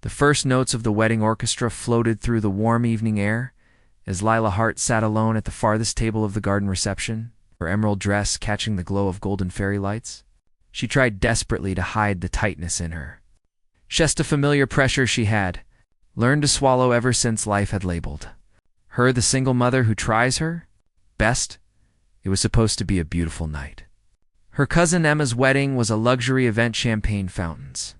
The first notes of the wedding orchestra floated through the warm evening air as Lila Hart sat alone at the farthest table of the garden reception, her emerald dress catching the glow of golden fairy lights. She tried desperately to hide the tightness in her. Just a familiar pressure she had learned to swallow ever since life had labeled her the single mother who tries her best. It was supposed to be a beautiful night. Her cousin Emma's wedding was a luxury event, champagne fountains,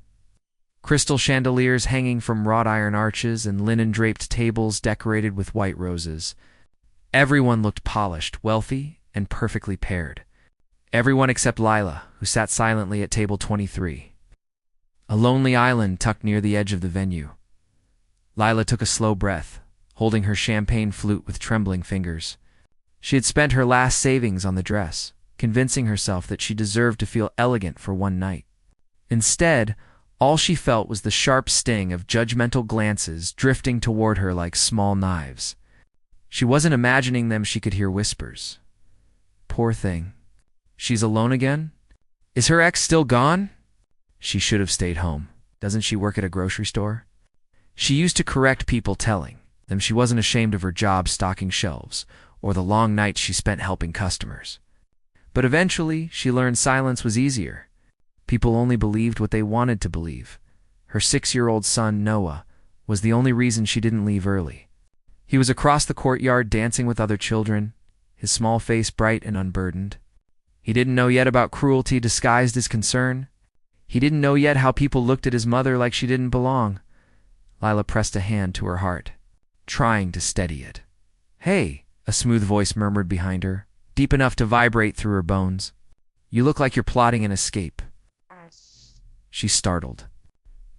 crystal chandeliers hanging from wrought iron arches, and linen-draped tables decorated with white roses. Everyone looked polished, wealthy, and perfectly paired. Everyone except Lila, who sat silently at table 23. A lonely island tucked near the edge of the venue. Lila took a slow breath, holding her champagne flute with trembling fingers. She had spent her last savings on the dress, convincing herself that she deserved to feel elegant for one night. Instead, all she felt was the sharp sting of judgmental glances drifting toward her like small knives. She wasn't imagining them, she could hear whispers. Poor thing. She's alone again? Is her ex still gone? She should have stayed home. Doesn't she work at a grocery store? She used to correct people, telling them she wasn't ashamed of her job stocking shelves or the long nights she spent helping customers. But eventually, she learned silence was easier. People only believed what they wanted to believe. Her 6-year-old son, Noah, was the only reason she didn't leave early. He was across the courtyard dancing with other children, his small face bright and unburdened. He didn't know yet about cruelty disguised as concern. He didn't know yet how people looked at his mother like she didn't belong. Lila pressed a hand to her heart, trying to steady it. "Hey," a smooth voice murmured behind her, deep enough to vibrate through her bones. "You look like you're plotting an escape." She startled,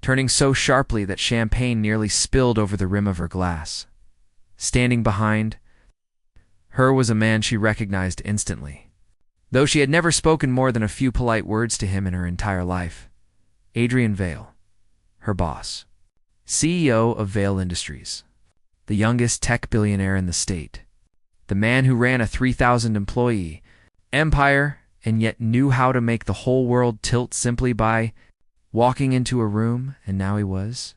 turning so sharply that champagne nearly spilled over the rim of her glass. Standing behind her was a man she recognized instantly, though she had never spoken more than a few polite words to him in her entire life. Adrian Vale, her boss, CEO of Vale Industries, the youngest tech billionaire in the state, the man who ran a 3,000-employee empire and yet knew how to make the whole world tilt simply by walking into a room. And now he was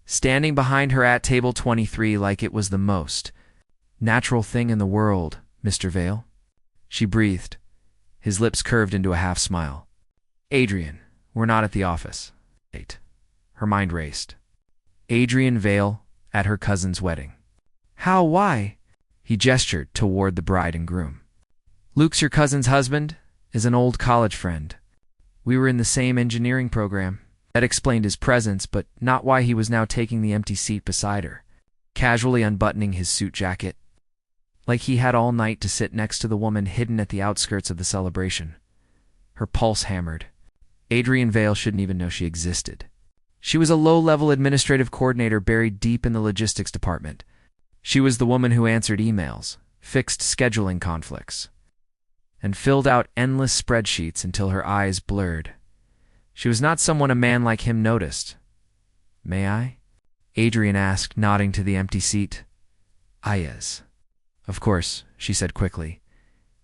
standing behind her at table 23 like it was the most natural thing in the world. "Mr. Vale?" she breathed, his lips curved into a half-smile. "Adrian, we're not at the office." Her mind raced. Adrian Vale at her cousin's wedding. "How? Why?" He gestured toward the bride and groom. "Luke's your cousin's husband, is an old college friend. We were in the same engineering program." That explained his presence, but not why he was now taking the empty seat beside her, casually unbuttoning his suit jacket, like he had all night to sit next to the woman hidden at the outskirts of the celebration. Her pulse hammered. Adrian Vale shouldn't even know she existed. She was a low-level administrative coordinator buried deep in the logistics department. She was the woman who answered emails, fixed scheduling conflicts, and filled out endless spreadsheets until her eyes blurred. She was not someone a man like him noticed. "May I?" Adrian asked, nodding to the empty seat. "Yes." "Of course," she said quickly.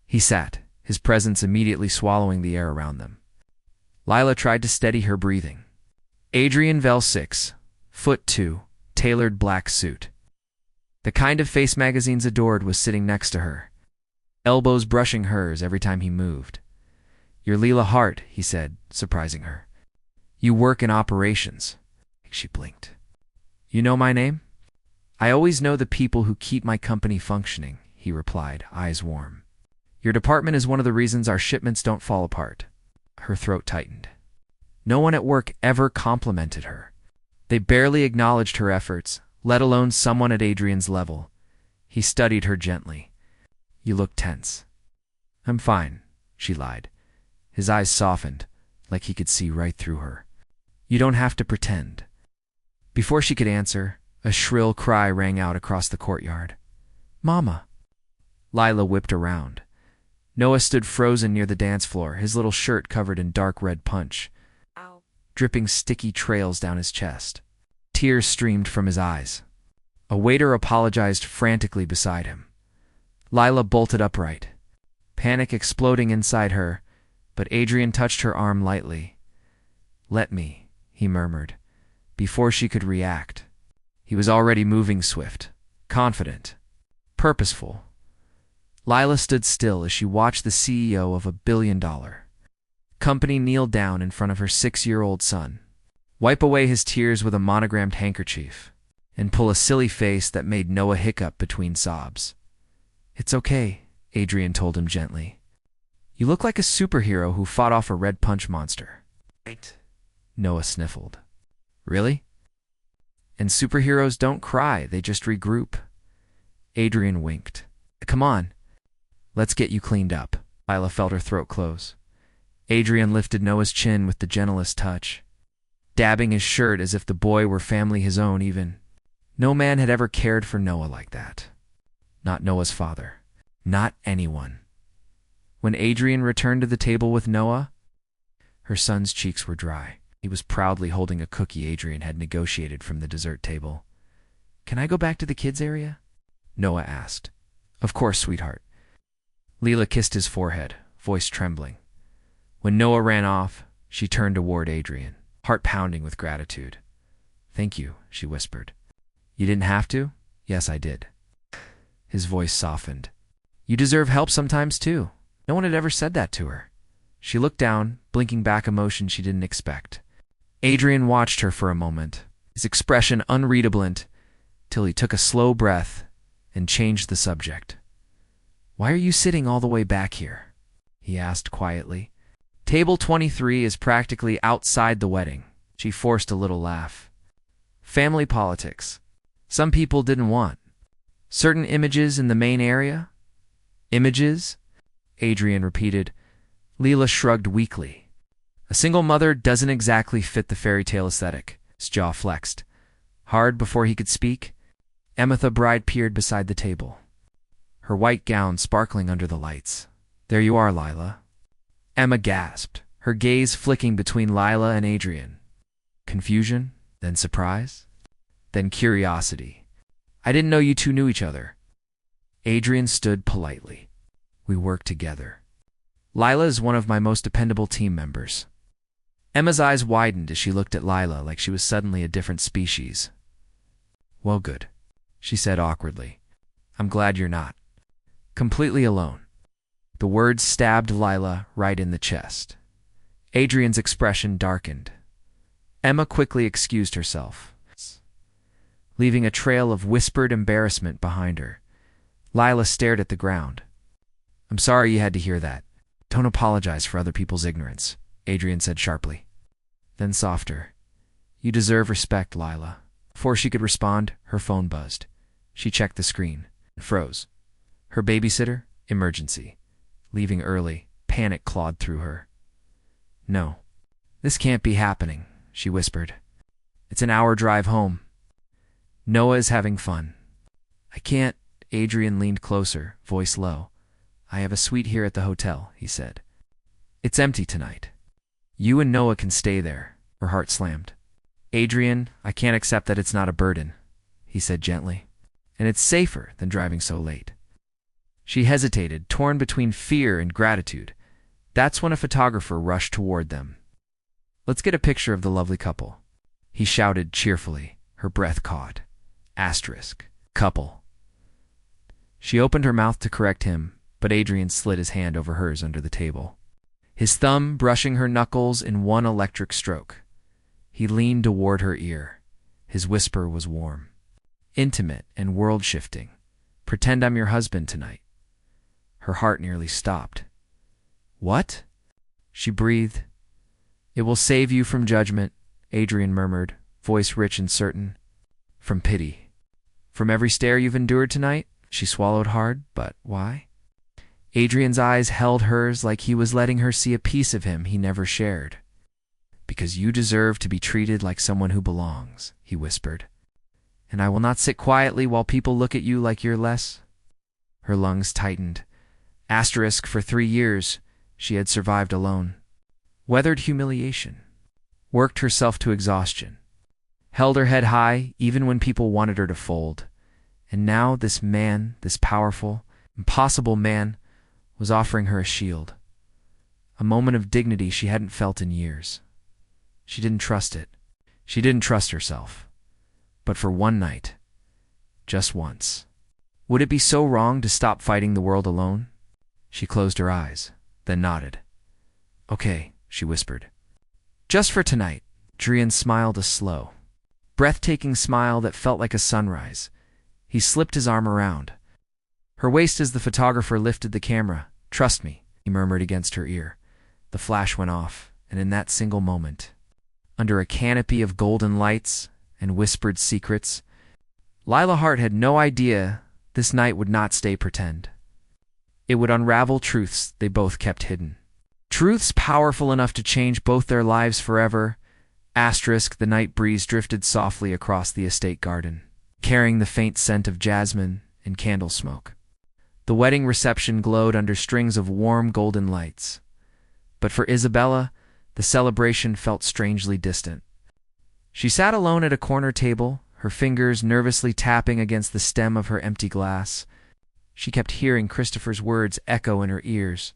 He sat, his presence immediately swallowing the air around them. Lila tried to steady her breathing. Adrian Vale, 6'2", tailored black suit, the kind of face magazines adored, was sitting next to her, elbows brushing hers every time he moved. "You're Lila Hart," he said, surprising her. "You work in operations." She blinked. "You know my name?" "I always know the people who keep my company functioning," he replied, eyes warm. "Your department is one of the reasons our shipments don't fall apart." Her throat tightened. No one at work ever complimented her. They barely acknowledged her efforts, let alone someone at Adrian's level. He studied her gently. "You look tense." "I'm fine," she lied. His eyes softened, like he could see right through her. "You don't have to pretend." Before she could answer, a shrill cry rang out across the courtyard. "Mama!" Lila whipped around. Noah stood frozen near the dance floor, his little shirt covered in dark red punch, dripping sticky trails down his chest. Tears streamed from his eyes. A waiter apologized frantically beside him. Lila bolted upright, panic exploding inside her, but Adrian touched her arm lightly. "Let me," he murmured, Before she could react, he was already moving swift, confident, purposeful. Lila stood still as she watched the CEO of $1 billion company kneel down in front of her 6-year-old son, wipe away his tears with a monogrammed handkerchief, and pull a silly face that made Noah hiccup between sobs. "It's okay," Adrian told him gently. "You look like a superhero who fought off a red punch monster." "Right," Noah sniffled. "Really? And superheroes don't cry, they just regroup." Adrian winked. "Come on, let's get you cleaned up." Lila felt her throat close. Adrian lifted Noah's chin with the gentlest touch, dabbing his shirt as if the boy were family his own even. No man had ever cared for Noah like that. Not Noah's father. Not anyone. When Adrian returned to the table with Noah, her son's cheeks were dry. He was proudly holding a cookie Adrian had negotiated from the dessert table. "Can I go back to the kids' area?" Noah asked. "Of course, sweetheart." Lila kissed his forehead, voice trembling. When Noah ran off, she turned toward Adrian, heart pounding with gratitude. "Thank you," she whispered. "You didn't have to?" "Yes, I did." His voice softened. "You deserve help sometimes, too." No one had ever said that to her. She looked down, blinking back emotion she didn't expect. Adrian watched her for a moment, his expression unreadable till he took a slow breath and changed the subject. "Why are you sitting all the way back here?" he asked quietly. "Table 23 is practically outside the wedding." She forced a little laugh. "Family politics. Some people didn't want certain images in the main area." "Images?" Adrian repeated. Lila shrugged weakly. "A single mother doesn't exactly fit the fairy tale aesthetic." His jaw flexed. Hard before he could speak, Emitha Bride peered beside the table, her white gown sparkling under the lights. "There you are, Lila." Emma gasped, her gaze flicking between Lila and Adrian. Confusion, then surprise, then curiosity. "I didn't know you two knew each other." Adrian stood politely. "We work together. Lila is one of my most dependable team members." Emma's eyes widened as she looked at Lila like she was suddenly a different species. "Well, good," she said awkwardly. "I'm glad you're not completely alone." The words stabbed Lila right in the chest. Adrian's expression darkened. Emma quickly excused herself, leaving a trail of whispered embarrassment behind her. Lila stared at the ground. "I'm sorry you had to hear that. Don't apologize for other people's ignorance," Adrian said sharply. Then softer, "You deserve respect, Lila." Before she could respond, her phone buzzed. She checked the screen and froze. Her babysitter? Emergency. Leaving early, panic clawed through her. "No, this can't be happening," she whispered. "It's an hour drive home. Noah is having fun." "I can't." Adrian leaned closer, voice low. "I have a suite here at the hotel," he said. "It's empty tonight. You and Noah can stay there." Her heart slammed. "Adrian, I can't accept that it's not a burden," he said gently. "And it's safer than driving so late." She hesitated, torn between fear and gratitude. That's when a photographer rushed toward them. "Let's get a picture of the lovely couple," he shouted cheerfully, her breath caught. Couple. She opened her mouth to correct him, but Adrian slid his hand over hers under the table, his thumb brushing her knuckles in one electric stroke. He leaned toward her ear. His whisper was warm, intimate, and world-shifting. "Pretend I'm your husband tonight." Her heart nearly stopped. "What?" she breathed. "It will save you from judgment," Adrian murmured, voice rich and certain. "From pity. From every stare you've endured tonight?" She swallowed hard. "But why?" Adrian's eyes held hers like he was letting her see a piece of him he never shared. "Because you deserve to be treated like someone who belongs," he whispered. "And I will not sit quietly while people look at you like you're less." Her lungs tightened. For 3 years, she had survived alone. Weathered humiliation. Worked herself to exhaustion. Held her head high even when people wanted her to fold. And now this man, this powerful, impossible man, was offering her a shield. A moment of dignity she hadn't felt in years. She didn't trust it. She didn't trust herself. But for one night, just once, would it be so wrong to stop fighting the world alone? She closed her eyes, then nodded. Okay, she whispered. Just for tonight. Drian smiled a slow, breathtaking smile that felt like a sunrise. He slipped his arm around her waist as the photographer lifted the camera. Trust me, he murmured against her ear. The flash went off, and in that single moment, under a canopy of golden lights and whispered secrets, Lila Hart had no idea this night would not stay pretend. It would unravel truths they both kept hidden. Truths powerful enough to change both their lives forever. The night breeze drifted softly across the estate garden, carrying the faint scent of jasmine and candle smoke. The wedding reception glowed under strings of warm golden lights. But for Isabella, the celebration felt strangely distant. She sat alone at a corner table, her fingers nervously tapping against the stem of her empty glass. She kept hearing Christopher's words echo in her ears.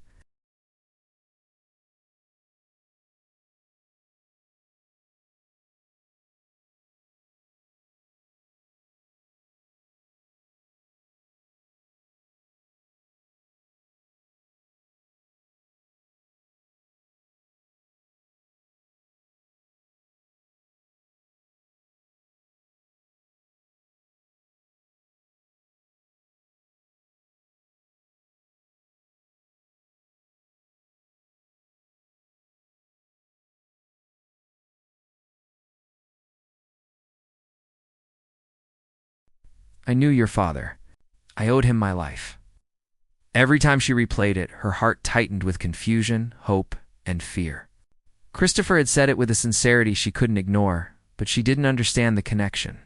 I knew your father. I owed him my life. Every time she replayed it, her heart tightened with confusion, hope, and fear. Christopher had said it with a sincerity she couldn't ignore, but she didn't understand the connection.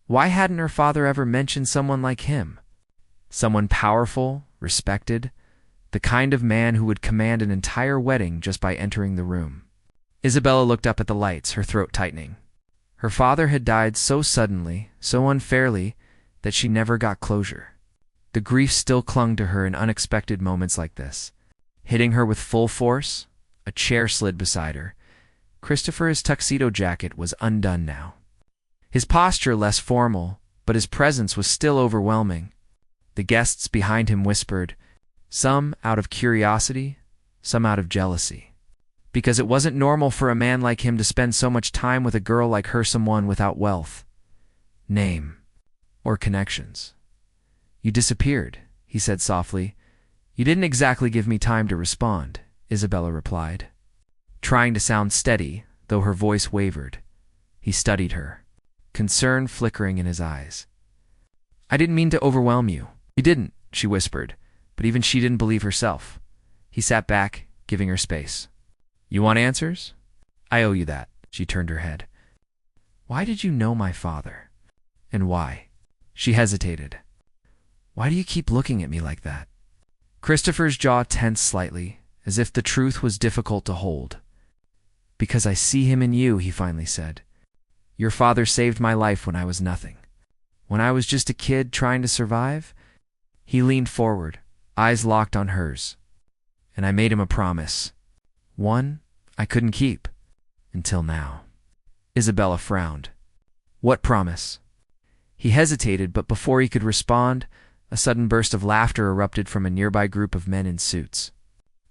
Why hadn't her father ever mentioned someone like him? Someone powerful, respected, the kind of man who would command an entire wedding just by entering the room. Isabella looked up at the lights, her throat tightening. Her father had died so suddenly, so unfairly, that she never got closure. The grief still clung to her in unexpected moments like this. Hitting her with full force, a chair slid beside her. Christopher's tuxedo jacket was undone now. His posture less formal, but his presence was still overwhelming. The guests behind him whispered, some out of curiosity, some out of jealousy. Because it wasn't normal for a man like him to spend so much time with a girl like her, someone without wealth, name, or connections. You disappeared, he said softly. You didn't exactly give me time to respond, Isabella replied. Trying to sound steady, though her voice wavered, he studied her, concern flickering in his eyes. I didn't mean to overwhelm you. You didn't, she whispered, but even she didn't believe herself. He sat back, giving her space. You want answers? I owe you that, she turned her head. Why did you know my father? And why? She hesitated. Why do you keep looking at me like that? Christopher's jaw tensed slightly, as if the truth was difficult to hold. Because I see him in you, he finally said. Your father saved my life when I was nothing. When I was just a kid trying to survive. He leaned forward, eyes locked on hers. And I made him a promise. One I couldn't keep. Until now. Isabella frowned. What promise? He hesitated, but before he could respond, a sudden burst of laughter erupted from a nearby group of men in suits.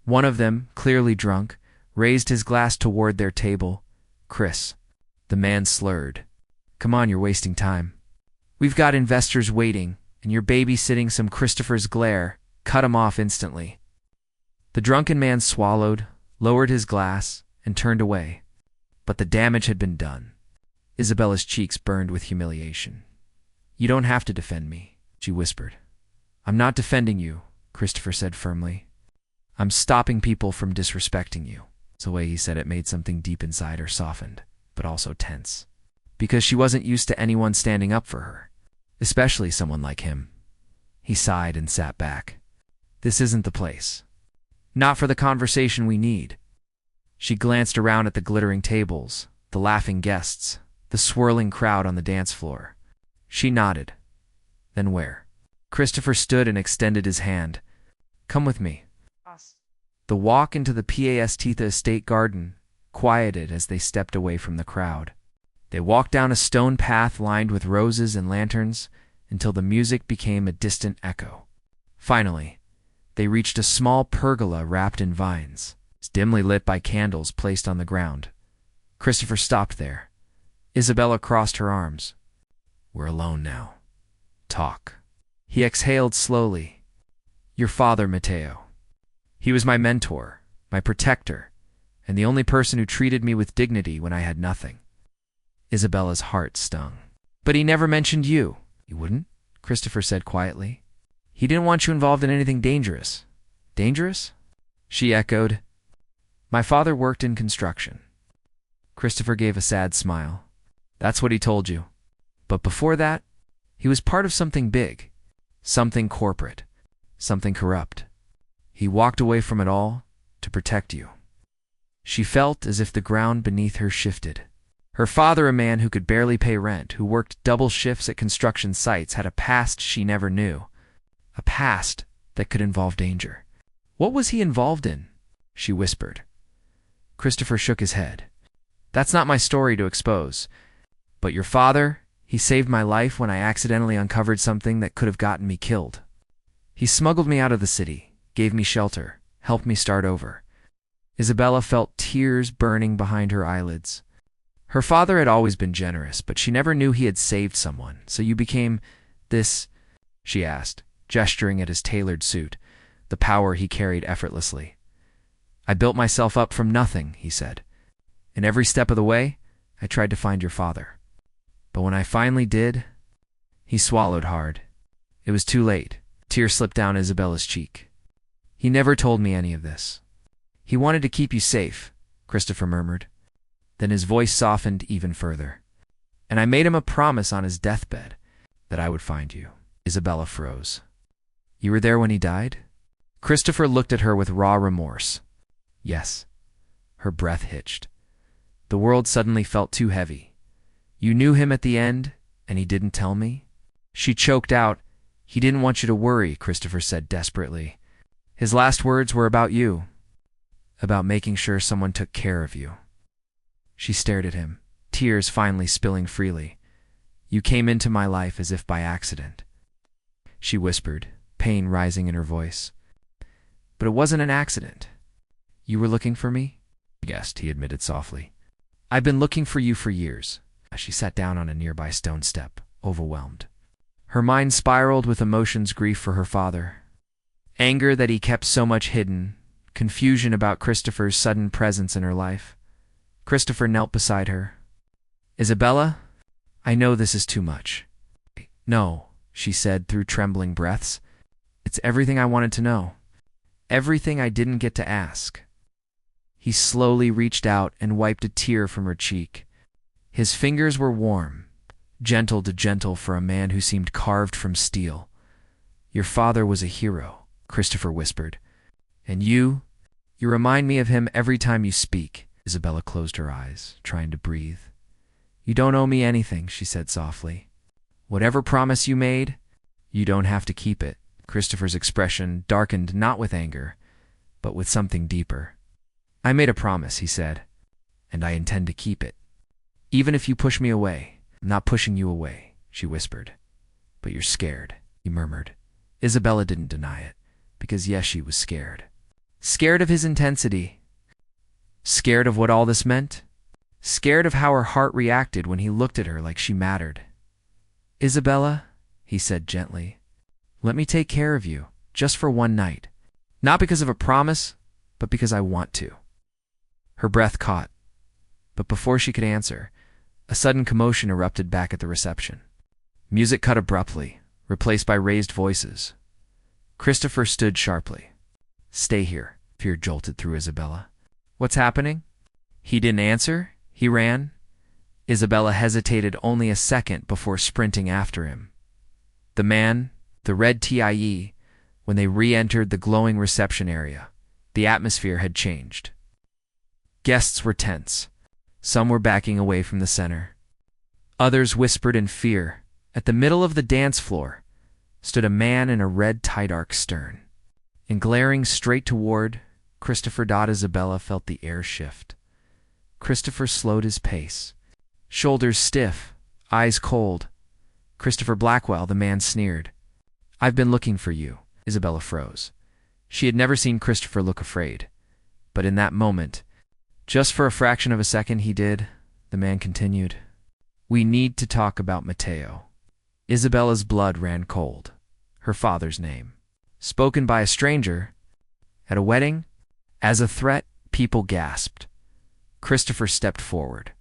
One of them, clearly drunk, raised his glass toward their table. Chris. The man slurred. Come on, you're wasting time. We've got investors waiting, and you're babysitting some Christopher's glare. Cut him off instantly. The drunken man swallowed, lowered his glass, and turned away. But the damage had been done. Isabella's cheeks burned with humiliation. You don't have to defend me, she whispered. I'm not defending you, Christopher said firmly. I'm stopping people from disrespecting you. The way he said it made something deep inside her softened, but also tense. Because she wasn't used to anyone standing up for her, especially someone like him. He sighed and sat back. This isn't the place. Not for the conversation we need. She glanced around at the glittering tables, the laughing guests, the swirling crowd on the dance floor. She nodded. Then where? Christopher stood and extended his hand. Come with me. The walk into the Pastita estate garden quieted as they stepped away from the crowd. They walked down a stone path lined with roses and lanterns until the music became a distant echo. Finally, they reached a small pergola wrapped in vines, dimly lit by candles placed on the ground. Christopher stopped there. Isabella crossed her arms. "We're alone now. Talk." He exhaled slowly. "Your father, Matteo. He was my mentor, my protector, and the only person who treated me with dignity when I had nothing." Isabella's heart stung. "But he never mentioned you." "He wouldn't?" Christopher said quietly. "He didn't want you involved in anything dangerous." "Dangerous?" she echoed. "My father worked in construction." Christopher gave a sad smile. "That's what he told you. But before that, he was part of something big, something corporate, something corrupt. He walked away from it all to protect you." She felt as if the ground beneath her shifted. Her father, a man who could barely pay rent, who worked double shifts at construction sites, had a past she never knew. A past that could involve danger. "What was he involved in?" she whispered. Christopher shook his head. "That's not my story to expose. But your father, he saved my life when I accidentally uncovered something that could have gotten me killed. He smuggled me out of the city, gave me shelter, helped me start over." Isabella felt tears burning behind her eyelids. Her father had always been generous, but she never knew he had saved someone. "So you became this?" she asked, gesturing at his tailored suit, the power he carried effortlessly. "I built myself up from nothing," he said. "And every step of the way, I tried to find your father. But when I finally did," he swallowed hard. "It was too late." Tears slipped down Isabella's cheek. "He never told me any of this." "He wanted to keep you safe," Christopher murmured. Then his voice softened even further. "And I made him a promise on his deathbed that I would find you." Isabella froze. "You were there when he died?" Christopher looked at her with raw remorse. "Yes." Her breath hitched. The world suddenly felt too heavy. "You knew him at the end, and he didn't tell me?" She choked out. "He didn't want you to worry," Christopher said desperately. "His last words were about you, about making sure someone took care of you." She stared at him, tears finally spilling freely. "You came into my life as if by accident," she whispered, pain rising in her voice. "But it wasn't an accident. You were looking for me?" "Yes," he admitted softly. "I've been looking for you for years." She sat down on a nearby stone step, overwhelmed. Her mind spiraled with emotions: grief for her father, anger that he kept so much hidden, confusion about Christopher's sudden presence in her life. Christopher knelt beside her. "Isabella, I know this is too much." "No," she said through trembling breaths. "It's everything I wanted to know. Everything I didn't get to ask." He slowly reached out and wiped a tear from her cheek. His fingers were warm, gentle to gentle for a man who seemed carved from steel. "Your father was a hero," Christopher whispered. "And you remind me of him every time you speak." Isabella closed her eyes, trying to breathe. "You don't owe me anything," she said softly. "Whatever promise you made, you don't have to keep it." Christopher's expression darkened not with anger, but with something deeper. "I made a promise," he said, "and I intend to keep it. Even if you push me away." "I'm not pushing you away," she whispered. "But you're scared," he murmured. Isabella didn't deny it, because yes, she was scared. Scared of his intensity. Scared of what all this meant. Scared of how her heart reacted when he looked at her like she mattered. "Isabella," he said gently, "let me take care of you, just for one night. Not because of a promise, but because I want to." Her breath caught, but before she could answer, a sudden commotion erupted back at the reception. Music cut abruptly, replaced by raised voices. Christopher stood sharply. "Stay here," fear jolted through Isabella. "What's happening?" He didn't answer. He ran. Isabella hesitated only a second before sprinting after him. The man, the red TIE, when they re-entered the glowing reception area, the atmosphere had changed. Guests were tense. Some were backing away from the center. Others whispered in fear. At the middle of the dance floor stood a man in a red tie-dark stern. And glaring straight toward Christopher, Isabella felt the air shift. Christopher slowed his pace. shoulders stiff, eyes cold. "Christopher Blackwell," the man sneered. "I've been looking for you." Isabella froze. She had never seen Christopher look afraid. But in that moment, just for a fraction of a second, he did. The man continued. "We need to talk about Mateo." Isabella's blood ran cold. Her father's name. Spoken by a stranger. At a wedding? As a threat, people gasped. Christopher stepped forward.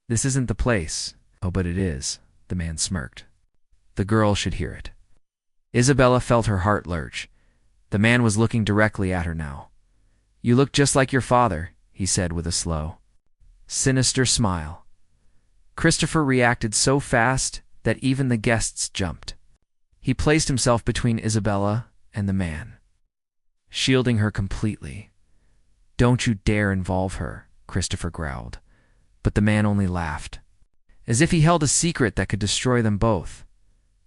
"This isn't the place." "Oh, but it is," the man smirked. "The girl should hear it." Isabella felt her heart lurch. The man was looking directly at her now. "You look just like your father," he said with a slow, sinister smile. Christopher reacted so fast that even the guests jumped. He placed himself between Isabella and the man, shielding her completely. "Don't you dare involve her," Christopher growled. But the man only laughed, as if he held a secret that could destroy them both.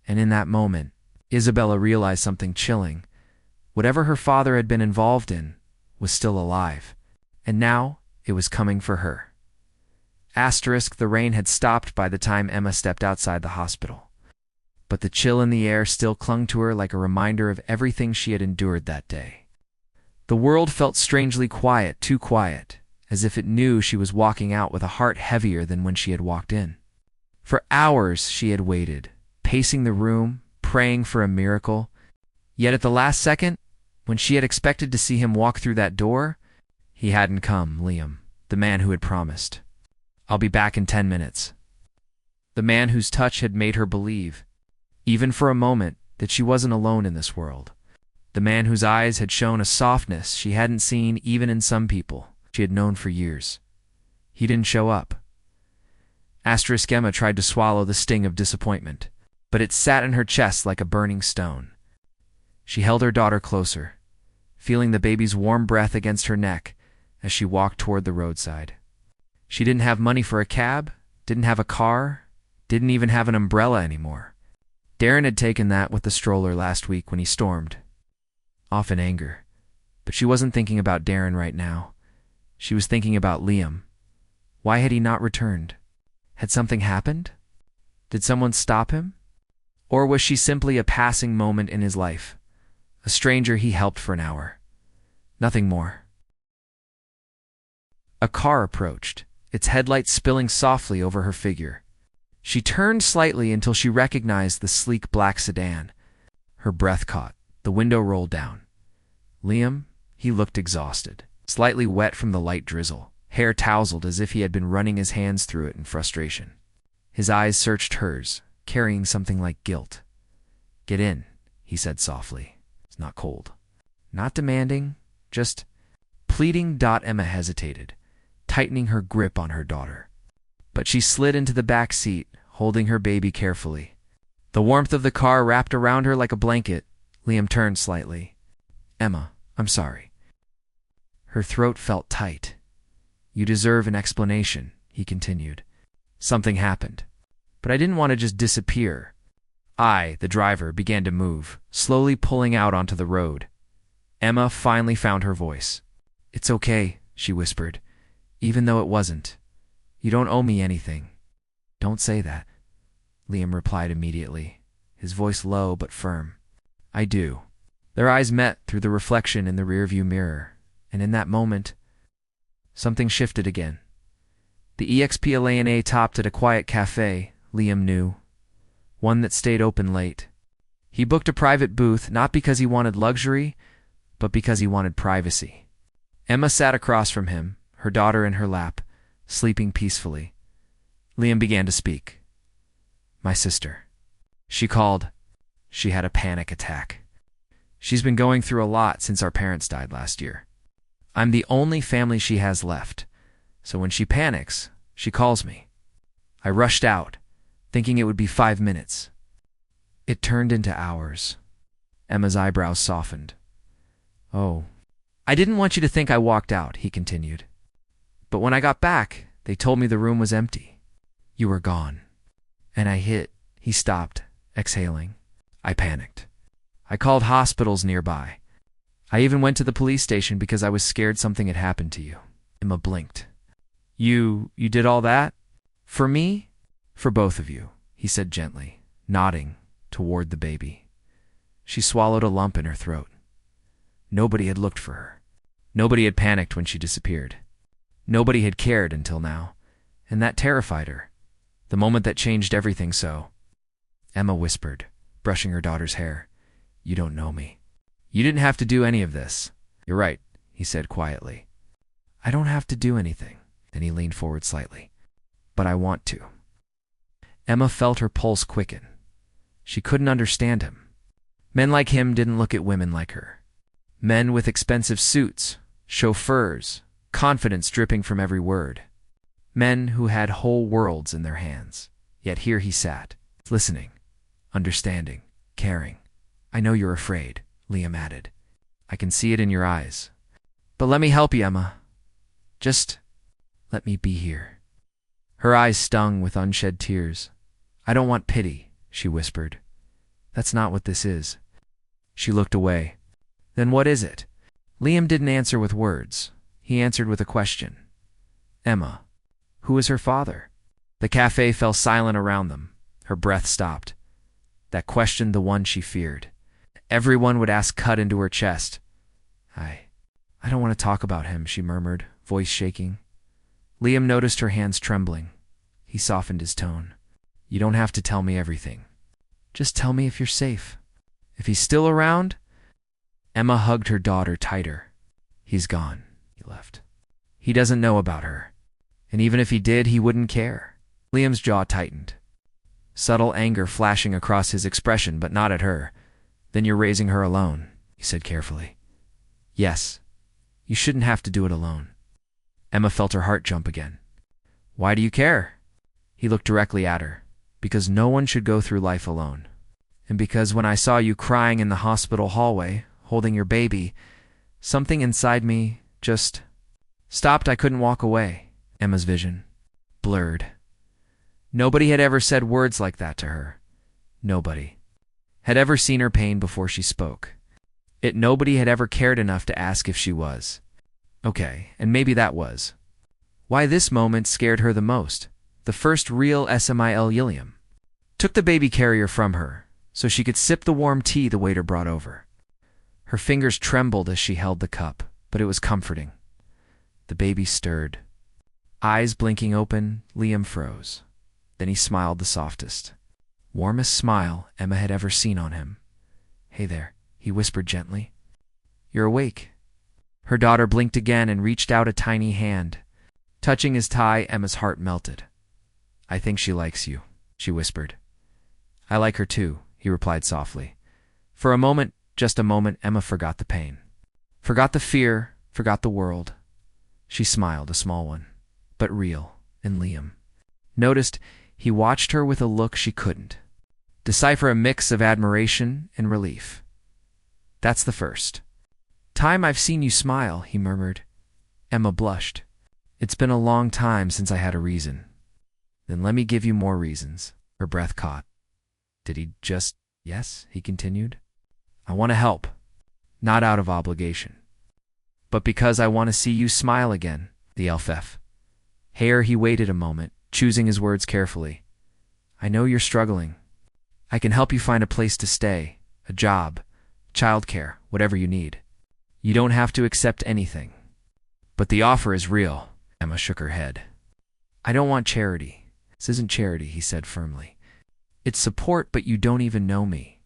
And in that moment, Isabella realized something chilling. Whatever her father had been involved in was still alive, and now it was coming for her. The rain had stopped by the time Emma stepped outside the hospital. But the chill in the air still clung to her like a reminder of everything she had endured that day. The world felt strangely quiet, too quiet, as if it knew she was walking out with a heart heavier than when she had walked in. For hours she had waited, pacing the room, praying for a miracle. Yet at the last second, when she had expected to see him walk through that door, he hadn't come. Liam, the man who had promised. "I'll be back in 10 minutes. The man whose touch had made her believe, even for a moment, that she wasn't alone in this world. The man whose eyes had shown a softness she hadn't seen even in some people she had known for years. He didn't show up. Emma tried to swallow the sting of disappointment, but it sat in her chest like a burning stone. She held her daughter closer, feeling the baby's warm breath against her neck as she walked toward the roadside. She didn't have money for a cab, didn't have a car, didn't even have an umbrella anymore. Darren had taken that with the stroller last week when he stormed, off in anger. But she wasn't thinking about Darren right now. She was thinking about Liam. Why had he not returned? Had something happened? Did someone stop him? Or was she simply a passing moment in his life? A stranger he helped for an hour. Nothing more. A car approached, its headlights spilling softly over her figure. She turned slightly until she recognized the sleek black sedan. Her breath caught. The window rolled down. Liam, he looked exhausted, slightly wet from the light drizzle, hair tousled as if he had been running his hands through it in frustration. His eyes searched hers, carrying something like guilt. "Get in," he said softly. "It's not cold." Not demanding, just pleading. Emma hesitated, tightening her grip on her daughter. But she slid into the back seat, holding her baby carefully. The warmth of the car wrapped around her like a blanket. Liam turned slightly. "Emma, I'm sorry." Her throat felt tight. "You deserve an explanation," he continued. "Something happened. But I didn't want to just disappear." The driver, began to move, slowly pulling out onto the road. Emma finally found her voice. "It's okay," she whispered, "even though it wasn't. You don't owe me anything." "Don't say that," Liam replied immediately, his voice low but firm. "I do." Their eyes met through the reflection in the rearview mirror, and in that moment, something shifted again. The EXPLANA stopped at a quiet cafe, Liam knew, one that stayed open late. He booked a private booth not because he wanted luxury, but because he wanted privacy. Emma sat across from him, her daughter in her lap, sleeping peacefully. Liam began to speak. "My sister." She called. She had a panic attack. "She's been going through a lot since our parents died last year. I'm the only family she has left, so when she panics, she calls me." I rushed out, thinking it would be 5 minutes. It turned into hours. Emma's eyebrows softened. "Oh, I didn't want you to think I walked out," he continued. "But when I got back, they told me the room was empty. You were gone. And I hit." He stopped, exhaling. "I panicked. I called hospitals nearby. I even went to the police station because I was scared something had happened to you." Emma blinked. You did all that?" For me? For both of you, he said gently, nodding toward the baby. She swallowed a lump in her throat. Nobody had looked for her. Nobody had panicked when she disappeared. Nobody had cared until now, and that terrified her. The moment that changed everything so. Emma whispered, brushing her daughter's hair. You don't know me. You didn't have to do any of this. You're right, he said quietly. I don't have to do anything. Then he leaned forward slightly. But I want to. Emma felt her pulse quicken. She couldn't understand him. Men like him didn't look at women like her. Men with expensive suits, chauffeurs, confidence dripping from every word. Men who had whole worlds in their hands. Yet here he sat, listening, understanding, caring. I know you're afraid, Liam added. I can see it in your eyes. But let me help you, Emma. Just let me be here. Her eyes stung with unshed tears. I don't want pity, she whispered. That's not what this is. She looked away. Then what is it? Liam didn't answer with words. He answered with a question. Emma, who is her father? The cafe fell silent around them. Her breath stopped. That question, the one she feared. Everyone would ask, cut into her chest. I don't want to talk about him, she murmured, voice shaking. Liam noticed her hands trembling. He softened his tone. You don't have to tell me everything. Just tell me if you're safe. If he's still around? Emma hugged her daughter tighter. He's gone, he left. He doesn't know about her. And even if he did, he wouldn't care. Liam's jaw tightened. Subtle anger flashing across his expression, but not at her. Then you're raising her alone, he said carefully. Yes. You shouldn't have to do it alone. Emma felt her heart jump again. Why do you care? He looked directly at her. Because no one should go through life alone. And because when I saw you crying in the hospital hallway, holding your baby, something inside me just stopped. I couldn't walk away. Emma's vision blurred. Nobody had ever said words like that to her. Nobody had ever seen her pain before she spoke. Nobody had ever cared enough to ask if she was. Okay, and maybe that was why this moment scared her the most. The first real smile William took the baby carrier from her so she could sip the warm tea the waiter brought over. Her fingers trembled as she held the cup, but it was comforting. The baby stirred. Eyes blinking open, Liam froze. Then he smiled the softest, warmest smile Emma had ever seen on him. Hey there, he whispered gently. You're awake. Her daughter blinked again and reached out a tiny hand. Touching his thigh, Emma's heart melted. I think she likes you, she whispered. I like her too, he replied softly. For a moment, just a moment, Emma forgot the pain. Forgot the fear, forgot the world. She smiled, a small one, but real, and Liam noticed he watched her with a look she couldn't decipher, a mix of admiration and relief. That's the first time I've seen you smile, he murmured. Emma blushed. It's been a long time since I had a reason. Then let me give you more reasons. Her breath caught. Did he just, yes, he continued. I want to help, not out of obligation, but because I want to see you smile again, the LFF. Here he waited a moment, choosing his words carefully. I know you're struggling. I can help you find a place to stay, a job, childcare, whatever you need. You don't have to accept anything. But the offer is real. Emma shook her head. I don't want charity. This isn't charity, he said firmly. It's support, but you don't even know me.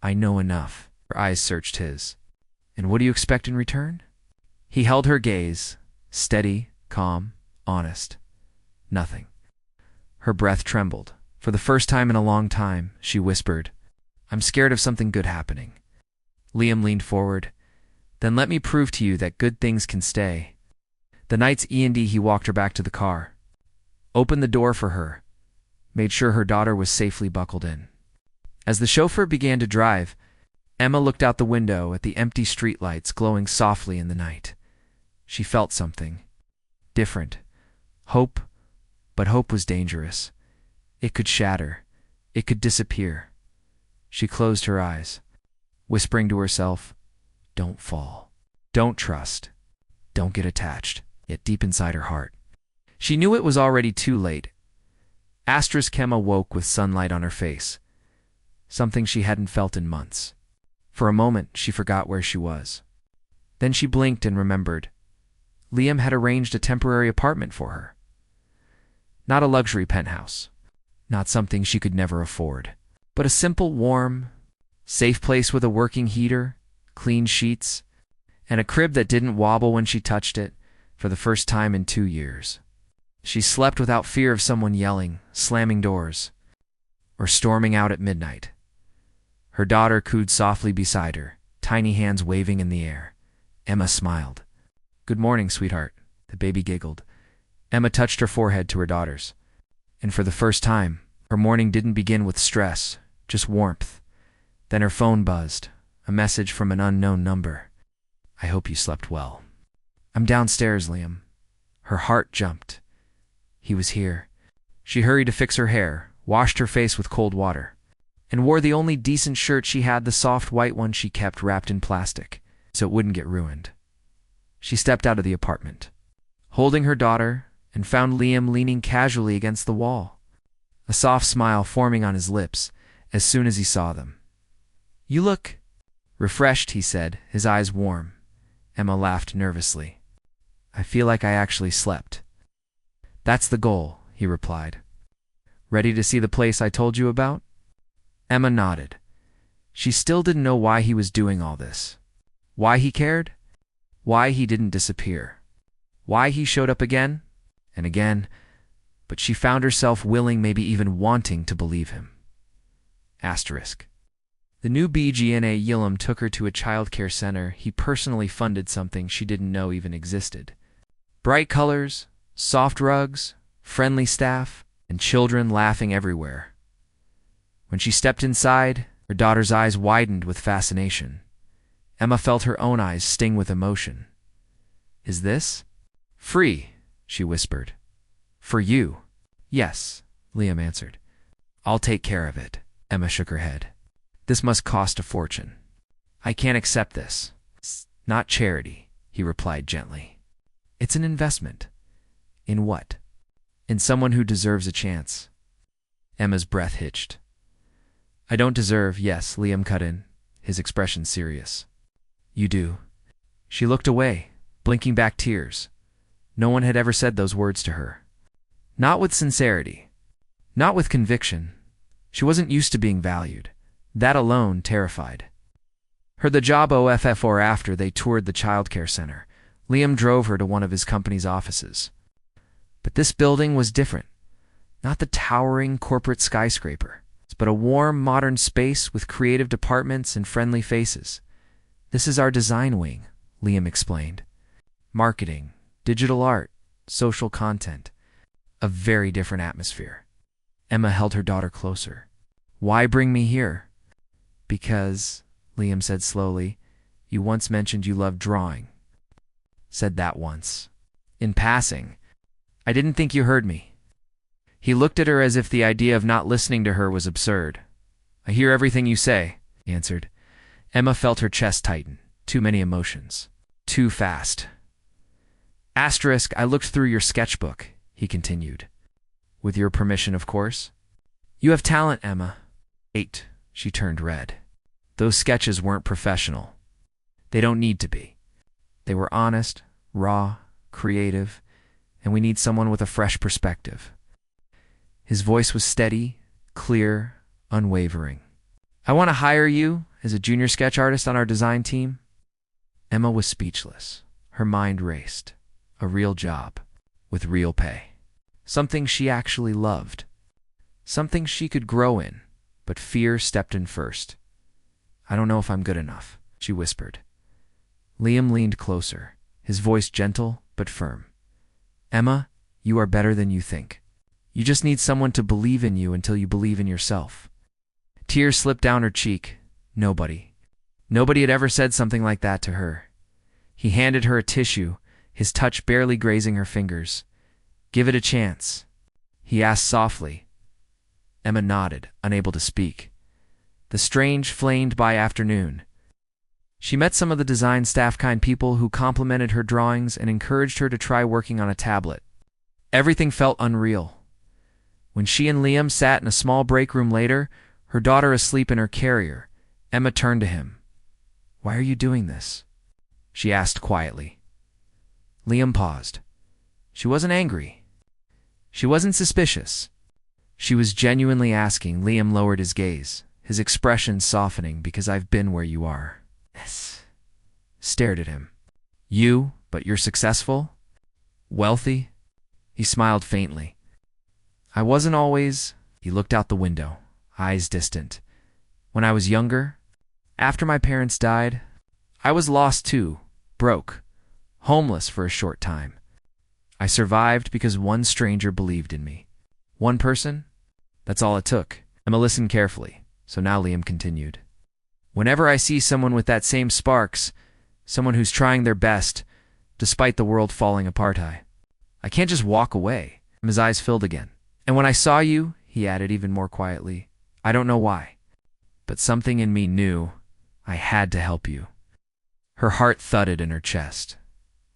I know enough. Her eyes searched his. And what do you expect in return? He held her gaze, steady, calm, honest. Nothing. Her breath trembled. For the first time in a long time, she whispered, I'm scared of something good happening. Liam leaned forward. Then let me prove to you that good things can stay. The night's E&D, he walked her back to the car, opened the door for her, made sure her daughter was safely buckled in. As the chauffeur began to drive, Emma looked out the window at the empty streetlights glowing softly in the night. She felt something different. Hope, but hope was dangerous. It could shatter. It could disappear. She closed her eyes, whispering to herself, don't fall. Don't trust. Don't get attached. Yet deep inside her heart, she knew it was already too late. Emma woke with sunlight on her face, something she hadn't felt in months. For a moment, she forgot where she was. Then she blinked and remembered. Liam had arranged a temporary apartment for her. Not a luxury penthouse, not something she could never afford, but a simple, warm, safe place with a working heater, clean sheets, and a crib that didn't wobble when she touched it for the first time in 2 years. She slept without fear of someone yelling, slamming doors, or storming out at midnight. Her daughter cooed softly beside her, tiny hands waving in the air. Emma smiled. "Good morning, sweetheart," the baby giggled. Emma touched her forehead to her daughter's, and for the first time, her morning didn't begin with stress, just warmth. Then her phone buzzed, a message from an unknown number. "I hope you slept well." "I'm downstairs, Liam." Her heart jumped. He was here. She hurried to fix her hair, washed her face with cold water, and wore the only decent shirt she had, the soft white one she kept wrapped in plastic, so it wouldn't get ruined. She stepped out of the apartment, holding her daughter, and found Liam leaning casually against the wall, a soft smile forming on his lips as soon as he saw them. "You look refreshed," he said, his eyes warm. Emma laughed nervously. "I feel like I actually slept." "That's the goal," he replied. "Ready to see the place I told you about?" Emma nodded. She still didn't know why he was doing all this. Why he cared? Why he didn't disappear? Why he showed up again and again? But she found herself willing, maybe even wanting, to believe him. Asterisk. The new BGNA Yilum took her to a childcare center he personally funded, something she didn't know even existed. Bright colors, soft rugs, friendly staff, and children laughing everywhere. When she stepped inside, her daughter's eyes widened with fascination. Emma felt her own eyes sting with emotion. "Is this free?" she whispered. "For you?" "Yes," Liam answered. "I'll take care of it." Emma shook her head. "This must cost a fortune. I can't accept this." "It's not charity," he replied gently. "It's an investment." "In what?" "In someone who deserves a chance." Emma's breath hitched. "I don't deserve," "Yes," Liam cut in, his expression serious. "You do." She looked away, blinking back tears. No one had ever said those words to her. Not with sincerity. Not with conviction. She wasn't used to being valued. That alone terrified. Her the job OFF or after they toured the childcare center, Liam drove her to one of his company's offices. But this building was different. Not the towering corporate skyscraper, but a warm, modern space with creative departments and friendly faces. "This is our design wing," Liam explained. "Marketing, digital art, social content. A very different atmosphere." Emma held her daughter closer. "Why bring me here?" "Because," Liam said slowly, "you once mentioned you loved drawing." "Said that once. In passing. I didn't think you heard me." He looked at her as if the idea of not listening to her was absurd. "I hear everything you say," he answered. Emma felt her chest tighten. Too many emotions. Too fast. Asterisk, "I looked through your sketchbook," he continued. "With your permission, of course." "You have talent, Emma." "Eight." She turned red. "Those sketches weren't professional. They don't need to be. They were honest, raw, creative, and we need someone with a fresh perspective." His voice was steady, clear, unwavering. "I want to hire you as a junior sketch artist on our design team." Emma was speechless. Her mind raced. A real job, with real pay. Something she actually loved. Something she could grow in, but fear stepped in first. "I don't know if I'm good enough," she whispered. Liam leaned closer, his voice gentle but firm. "Emma, you are better than you think. You just need someone to believe in you until you believe in yourself." Tears slipped down her cheek. Nobody had ever said something like that to her. He handed her a tissue, his touch barely grazing her fingers. "Give it a chance," he asked softly. Emma nodded, unable to speak. The strange flamed by afternoon. She met some of the design staff, kind people who complimented her drawings and encouraged her to try working on a tablet. Everything felt unreal. When she and Liam sat in a small break room later, her daughter asleep in her carrier, Emma turned to him. "Why are you doing this?" she asked quietly. Liam paused. She wasn't angry. She wasn't suspicious. She was genuinely asking. Liam lowered his gaze, his expression softening. "Because I've been where you are." Yes. Stared at him. "You, but you're successful? Wealthy?" He smiled faintly. "I wasn't always." He looked out the window, eyes distant. "When I was younger, after my parents died, I was lost too, broke, homeless for a short time. I survived because one stranger believed in me. One person? That's all it took." Emma listened carefully, so now Liam continued. "Whenever I see someone with that same sparks, someone who's trying their best, despite the world falling apart, I can't just walk away." His eyes filled again. "And when I saw you," he added even more quietly, "I don't know why, but something in me knew I had to help you." Her heart thudded in her chest.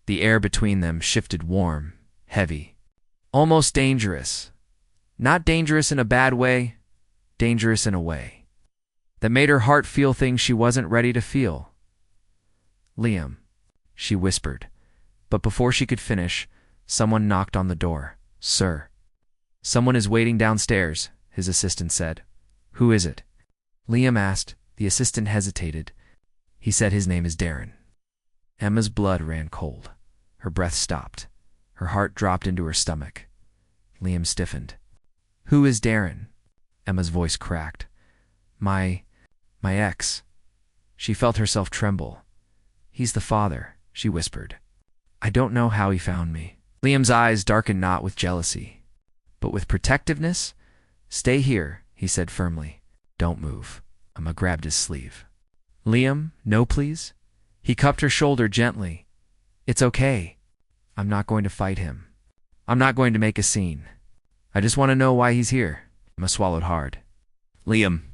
The air between them shifted warm, heavy, almost dangerous. Not dangerous in a bad way, dangerous in a way that made her heart feel things she wasn't ready to feel. "Liam," she whispered, but before she could finish, someone knocked on the door. "Sir." "Someone is waiting downstairs," his assistant said. "Who is it?" Liam asked. The assistant hesitated. He said his name is Darren. Emma's blood ran cold. Her breath stopped. Her heart dropped into her stomach. Liam stiffened. "Who is Darren?" Emma's voice cracked. My ex." She felt herself tremble. "He's the father," she whispered. "I don't know how he found me." Liam's eyes darkened not with jealousy, but with protectiveness. "Stay here," he said firmly. "Don't move." Emma grabbed his sleeve. "Liam, no please." He cupped her shoulder gently. "It's okay. I'm not going to fight him. I'm not going to make a scene. I just want to know why he's here." Emma swallowed hard. "Liam."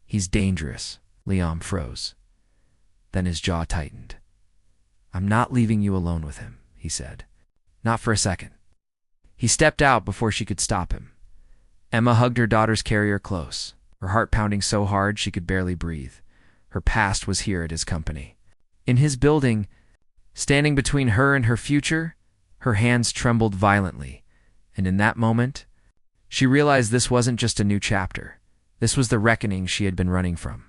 "He's dangerous." Liam froze. Then his jaw tightened. "I'm not leaving you alone with him," he said. "Not for a second." He stepped out before she could stop him. Emma hugged her daughter's carrier close, her heart pounding so hard she could barely breathe. Her past was here at his company. In his building, standing between her and her future, her hands trembled violently, and in that moment, she realized this wasn't just a new chapter. This was the reckoning she had been running from.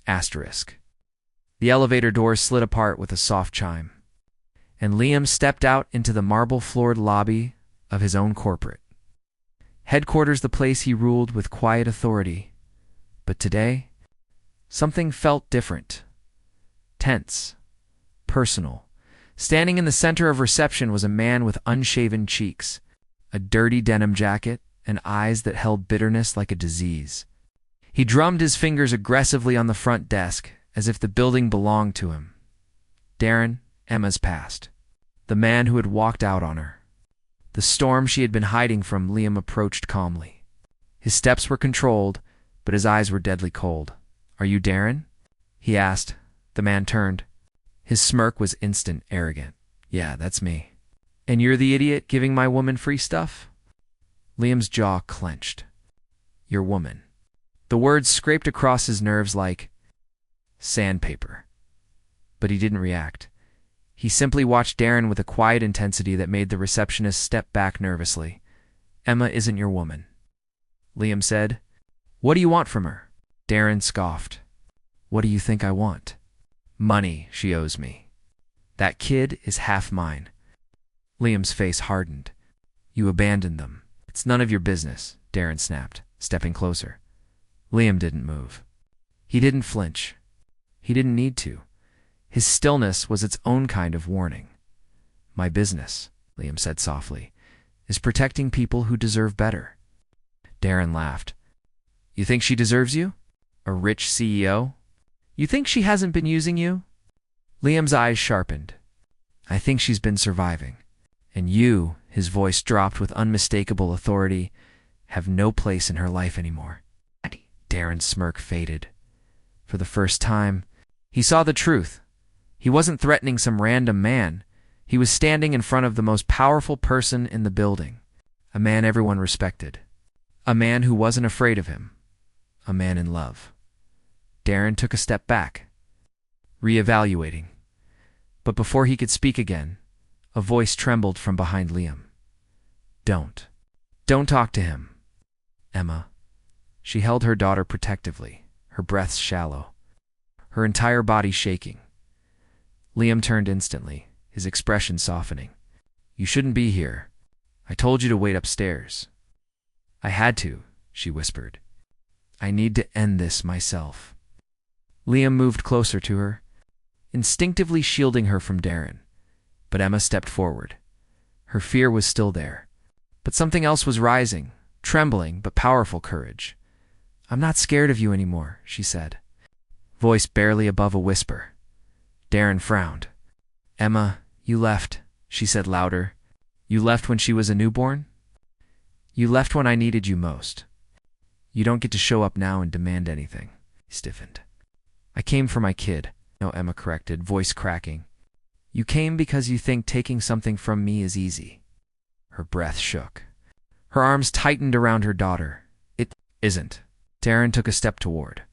Asterisk. The elevator doors slid apart with a soft chime, and Liam stepped out into the marble-floored lobby of his own corporate headquarters, the place he ruled with quiet authority. But today, something felt different. Tense. Personal. Standing in the center of reception was a man with unshaven cheeks, a dirty denim jacket, and eyes that held bitterness like a disease. He drummed his fingers aggressively on the front desk, as if the building belonged to him. Darren, Emma's past. The man who had walked out on her. The storm she had been hiding from. Liam approached calmly. His steps were controlled, but his eyes were deadly cold. "Are you Darren?" he asked. The man turned. His smirk was instant, arrogant. "Yeah, that's me." "And you're the idiot giving my woman free stuff?" Liam's jaw clenched. "Your woman." The words scraped across his nerves like sandpaper. But he didn't react. He simply watched Darren with a quiet intensity that made the receptionist step back nervously. "Emma isn't your woman," Liam said. "What do you want from her?" Darren scoffed. "What do you think I want?" "Money she owes me. That kid is half mine." Liam's face hardened. "You abandoned them. It's none of your business," Darren snapped, stepping closer. Liam didn't move. He didn't flinch. He didn't need to. His stillness was its own kind of warning. "My business," Liam said softly, "is protecting people who deserve better." Darren laughed. "You think she deserves you? A rich CEO? You think she hasn't been using you?" Liam's eyes sharpened. "I think she's been surviving. And you," his voice dropped with unmistakable authority, "have no place in her life anymore." Darren's smirk faded. For the first time, he saw the truth. He wasn't threatening some random man. He was standing in front of the most powerful person in the building, a man everyone respected. A man who wasn't afraid of him. A man in love. Darren took a step back, reevaluating. But before he could speak again, a voice trembled from behind Liam. Don't. Don't talk to him. Emma. She held her daughter protectively, her breaths shallow, her entire body shaking. Liam turned instantly, his expression softening. You shouldn't be here. I told you to wait upstairs. I had to, she whispered. I need to end this myself. Liam moved closer to her, instinctively shielding her from Darren, but Emma stepped forward. Her fear was still there, but something else was rising, trembling but powerful courage. I'm not scared of you anymore, she said, voice barely above a whisper. Darren frowned. Emma, you left, she said louder. You left when she was a newborn? You left when I needed you most. You don't get to show up now and demand anything. He stiffened. I came for my kid. No, Emma corrected, voice cracking. You came because you think taking something from me is easy. Her breath shook. Her arms tightened around her daughter. It isn't. Darren took a step toward.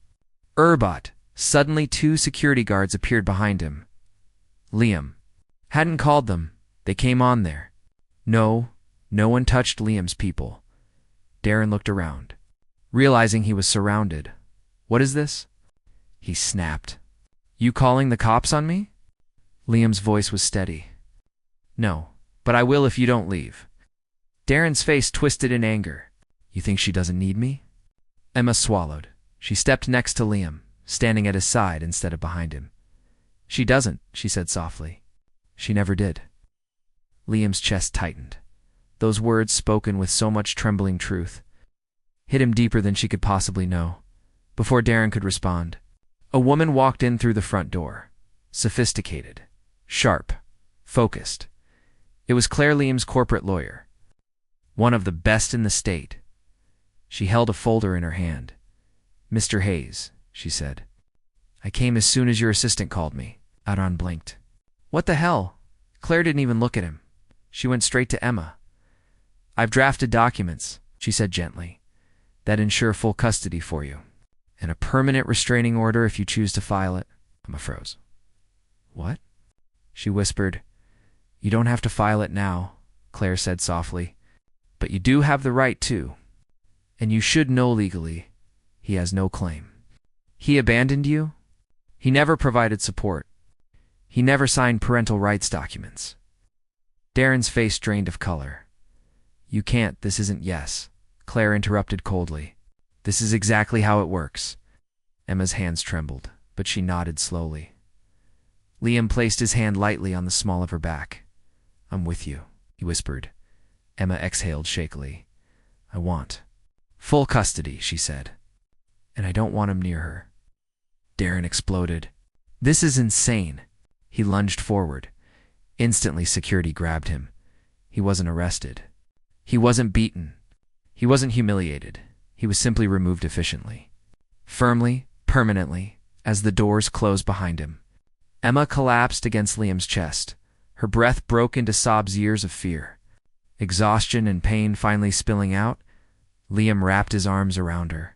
Urbot. Suddenly 2 security guards appeared behind him. Liam. Hadn't called them. They came on there. No one touched Liam's people. Darren looked around, realizing he was surrounded. What is this? He snapped. You calling the cops on me? Liam's voice was steady. No, but I will if you don't leave. Darren's face twisted in anger. You think she doesn't need me? Emma swallowed. She stepped next to Liam, standing at his side instead of behind him. She doesn't, she said softly. She never did. Liam's chest tightened. Those words, spoken with so much trembling truth, hit him deeper than she could possibly know. Before Darren could respond, a woman walked in through the front door. Sophisticated, sharp, focused. It was Claire, Liam's corporate lawyer. One of the best in the state. She held a folder in her hand. Mr. Hayes, she said. I came as soon as your assistant called me. Adon blinked. What the hell? Claire didn't even look at him. She went straight to Emma. I've drafted documents, she said gently, that ensure full custody for you, and a permanent restraining order if you choose to file it. Emma froze. What? She whispered. You don't have to file it now, Claire said softly, but you do have the right to. And you should know legally, he has no claim. He abandoned you? He never provided support. He never signed parental rights documents. Darren's face drained of color. You can't, this isn't yes, Claire interrupted coldly. This is exactly how it works. Emma's hands trembled, but she nodded slowly. Liam placed his hand lightly on the small of her back. I'm with you, he whispered. Emma exhaled shakily. I want full custody, she said. And I don't want him near her. Darren exploded. This is insane. He lunged forward. Instantly, security grabbed him. He wasn't arrested. He wasn't beaten. He wasn't humiliated. He was simply removed efficiently. Firmly, permanently, as the doors closed behind him. Emma collapsed against Liam's chest. Her breath broke into sobs, years of fear. Exhaustion and pain finally spilling out, Liam wrapped his arms around her,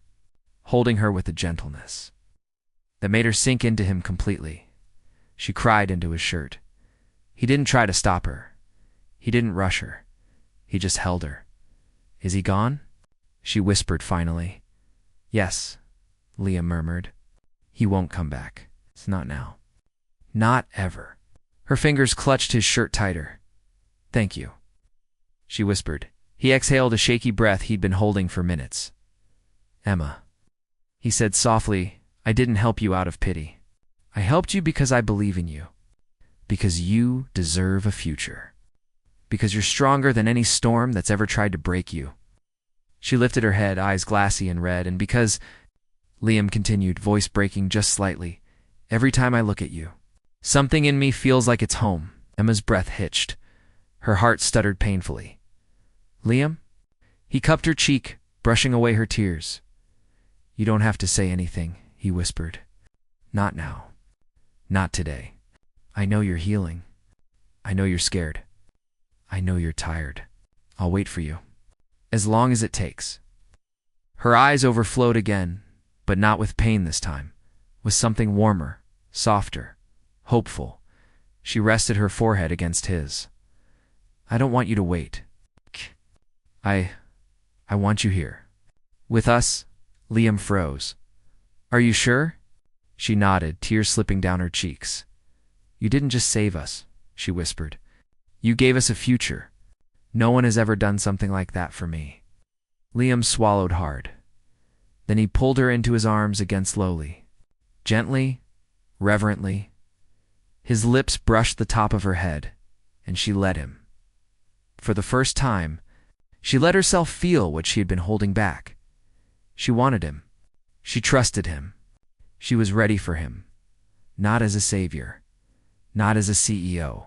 holding her with a gentleness that made her sink into him completely. She cried into his shirt. He didn't try to stop her. He didn't rush her. He just held her. Is he gone? She whispered finally. Yes, Liam murmured. He won't come back. It's not now. Not ever. Her fingers clutched his shirt tighter. Thank you, she whispered. He exhaled a shaky breath he'd been holding for minutes. Emma, he said softly, I didn't help you out of pity. I helped you because I believe in you. Because you deserve a future. Because you're stronger than any storm that's ever tried to break you. She lifted her head, eyes glassy and red, and because, Liam continued, voice breaking just slightly, every time I look at you, something in me feels like it's home. Emma's breath hitched. Her heart stuttered painfully. Liam? He cupped her cheek, brushing away her tears. You don't have to say anything, he whispered. Not now. Not today. I know you're healing. I know you're scared. I know you're tired. I'll wait for you. As long as it takes. Her eyes overflowed again, but not with pain this time, with something warmer, softer, hopeful. She rested her forehead against his. I don't want you to wait. I want you here. With us? Liam froze. Are you sure? She nodded, tears slipping down her cheeks. You didn't just save us, she whispered. You gave us a future. No one has ever done something like that for me. Liam swallowed hard. Then he pulled her into his arms again slowly. Gently, reverently. His lips brushed the top of her head, and she let him. For the first time, she let herself feel what she had been holding back. She wanted him. She trusted him. She was ready for him. Not as a savior. Not as a CEO.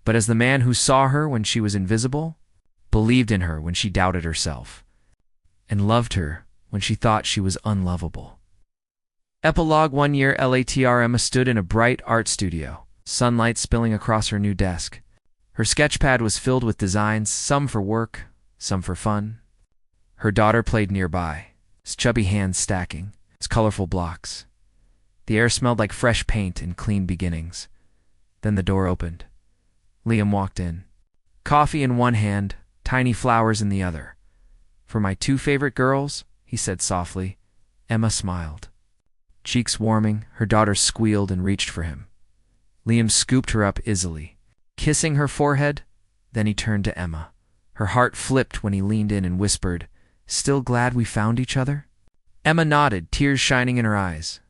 But as the man who saw her when she was invisible, believed in her when she doubted herself, and loved her when she thought she was unlovable. Epilogue. 1 year later, Emma stood in a bright art studio, sunlight spilling across her new desk. Her sketchpad was filled with designs, some for work, some for fun. Her daughter played nearby, his chubby hands stacking, its colorful blocks. The air smelled like fresh paint and clean beginnings. Then the door opened. Liam walked in. Coffee in one hand, tiny flowers in the other. For my two favorite girls, he said softly. Emma smiled. Cheeks warming, her daughter squealed and reached for him. Liam scooped her up easily, kissing her forehead. Then he turned to Emma. Her heart flipped when he leaned in and whispered, Still glad we found each other? Emma nodded, tears shining in her eyes.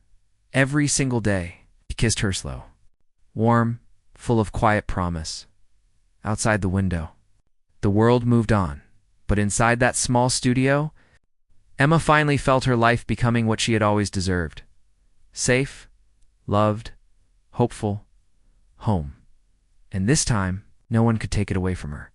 Every single day, he kissed her slow. Warm, full of quiet promise. Outside the window, the world moved on, but inside that small studio, Emma finally felt her life becoming what she had always deserved. Safe, loved, hopeful, home. And this time, no one could take it away from her.